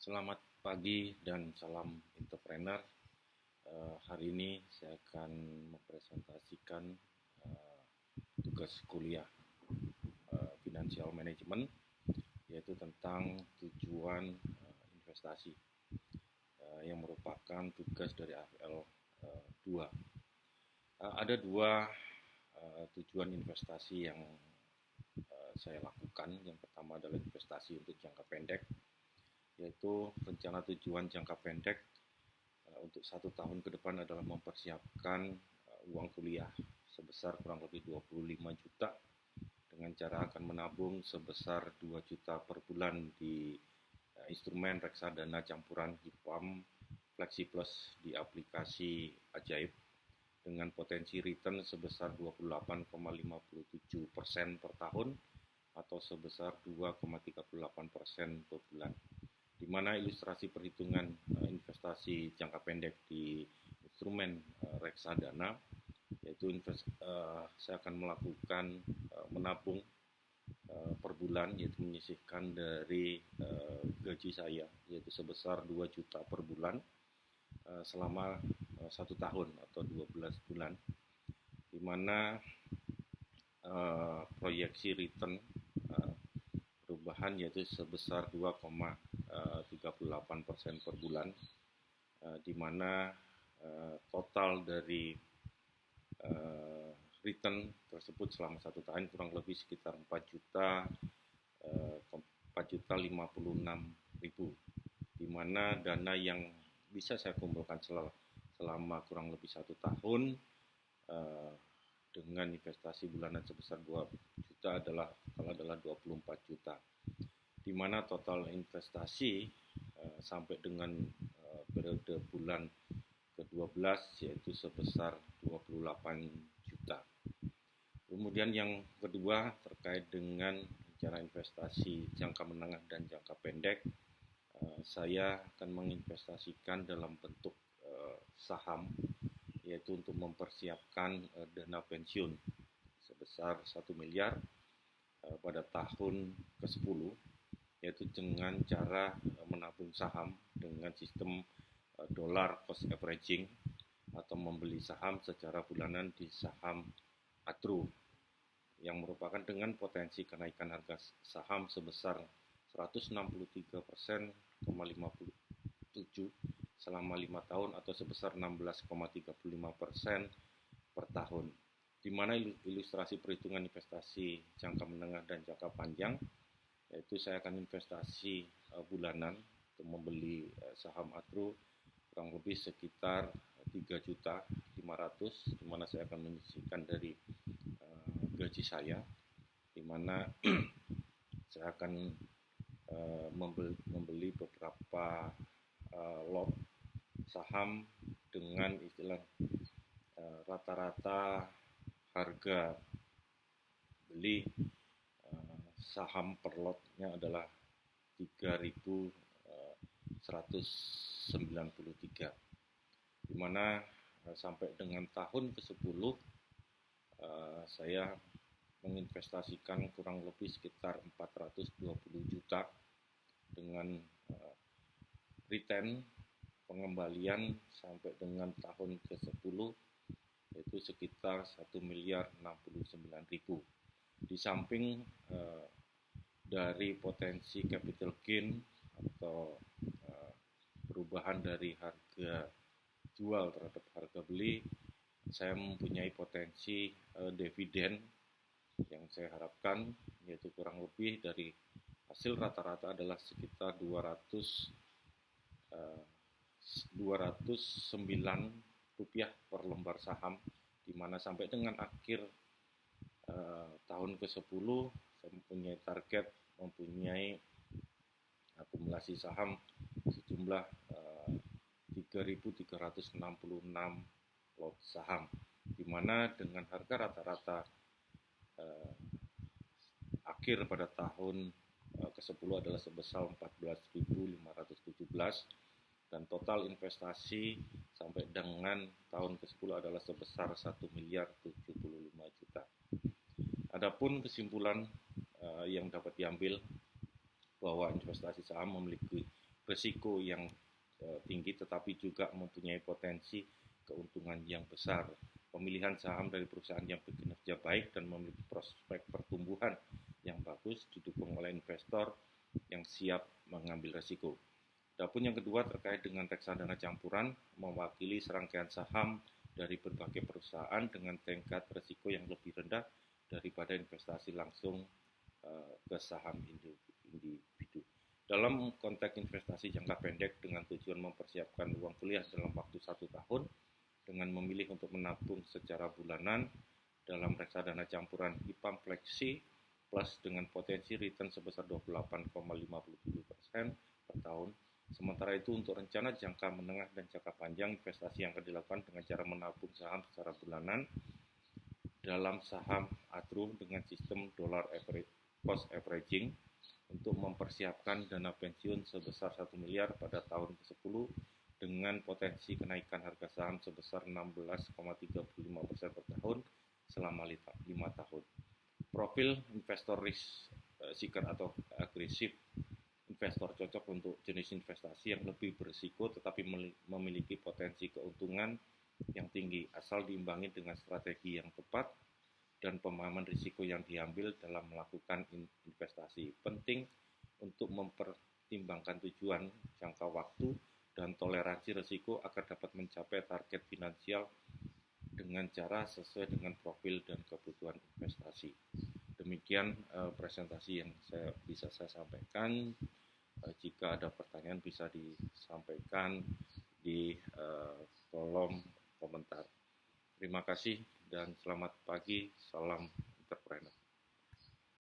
Selamat pagi dan salam entrepreneur. Hari ini saya akan mempresentasikan tugas kuliah Financial Management, yaitu tentang tujuan investasi yang merupakan tugas dari AFL 2. Ada dua tujuan investasi yang saya lakukan. Yang pertama adalah investasi untuk jangka pendek, yaitu rencana tujuan jangka pendek untuk 1 tahun ke depan adalah mempersiapkan uang kuliah sebesar kurang lebih 25 juta dengan cara akan menabung sebesar 2 juta per bulan di instrumen reksadana campuran HIPAM Flexi Plus di aplikasi Ajaib dengan potensi return sebesar 28,57% per tahun atau sebesar 2,38% per bulan, di mana ilustrasi perhitungan investasi jangka pendek di instrumen reksadana, yaitu saya akan melakukan menabung per bulan, yaitu menyisihkan dari gaji saya, yaitu sebesar 2 juta per bulan selama 1 tahun atau 12 bulan, di mana proyeksi return perubahan yaitu sebesar 2,38% per bulan, di mana total dari return tersebut selama 1 tahun kurang lebih sekitar 4.056.000, di mana dana yang bisa saya kumpulkan selama kurang lebih 1 tahun dengan investasi bulanan sebesar 2 juta adalah 24 juta, di mana total investasi sampai dengan periode bulan ke-12 yaitu sebesar 28 juta. Kemudian yang kedua terkait dengan rencana investasi jangka menengah dan jangka pendek, saya akan menginvestasikan dalam bentuk saham, yaitu untuk mempersiapkan dana pensiun sebesar 1 miliar pada tahun ke-10, yaitu dengan cara menabung saham dengan sistem dollar cost averaging atau membeli saham secara bulanan di saham ATRU yang merupakan dengan potensi kenaikan harga saham sebesar 163,57% selama 5 tahun atau sebesar 16,35% per tahun, di mana ilustrasi perhitungan investasi jangka menengah dan jangka panjang, yaitu saya akan investasi bulanan untuk membeli saham ATRU kurang lebih sekitar 3.500.000, di mana saya akan menyisihkan dari gaji saya, di mana saya akan membeli beberapa lot saham dengan istilah rata-rata harga beli saham per lotnya adalah 3.193, di mana sampai dengan tahun ke-10 saya menginvestasikan kurang lebih sekitar 420 juta dengan return pengembalian sampai dengan tahun ke-10 yaitu sekitar 1.069.000. Di samping dari potensi capital gain atau perubahan dari harga jual terhadap harga beli, saya mempunyai potensi dividen yang saya harapkan, yaitu kurang lebih dari hasil rata-rata adalah sekitar 209 rupiah per lembar saham, di mana sampai dengan akhir tahun ke-10 saya mempunyai target mempunyai akumulasi saham sejumlah 3.366 lot saham, di mana dengan harga rata-rata akhir pada tahun ke-10 adalah sebesar 14.517, dan total investasi sampai dengan tahun ke-10 adalah sebesar 1.075 juta. Adapun kesimpulan yang dapat diambil bahwa investasi saham memiliki risiko yang tinggi tetapi juga mempunyai potensi keuntungan yang besar. Pemilihan saham dari perusahaan yang berkinerja baik dan memiliki prospek pertumbuhan yang bagus didukung oleh investor yang siap mengambil risiko. Adapun yang kedua terkait dengan reksadana campuran, mewakili serangkaian saham dari berbagai perusahaan dengan tingkat risiko yang lebih rendah daripada investasi langsung ke saham individu. Dalam konteks investasi jangka pendek dengan tujuan mempersiapkan uang kuliah dalam waktu 1 tahun, dengan memilih untuk menabung secara bulanan dalam reksadana campuran IPAM Fleksi plus dengan potensi return sebesar 28,57% per tahun. Sementara itu untuk rencana jangka menengah dan jangka panjang, investasi yang akan dilakukan dengan cara menabung saham secara bulanan dalam saham ADRO dengan sistem dollar cost averaging untuk mempersiapkan dana pensiun sebesar 1 miliar pada tahun ke-10 dengan potensi kenaikan harga saham sebesar 16,35% per tahun selama 5 tahun. Profil investor risk seeker atau agresif. Investor cocok untuk jenis investasi yang lebih berisiko tetapi memiliki potensi keuntungan yang tinggi asal diimbangi dengan strategi yang tepat dan pemahaman risiko yang diambil dalam melakukan investasi. Penting untuk mempertimbangkan tujuan, jangka waktu, dan toleransi risiko agar dapat mencapai target finansial dengan cara sesuai dengan profil dan kebutuhan investasi. Demikian presentasi yang bisa saya sampaikan. Jika ada pertanyaan bisa disampaikan di kolom komentar. Terima kasih dan selamat pagi. Salam entrepreneur.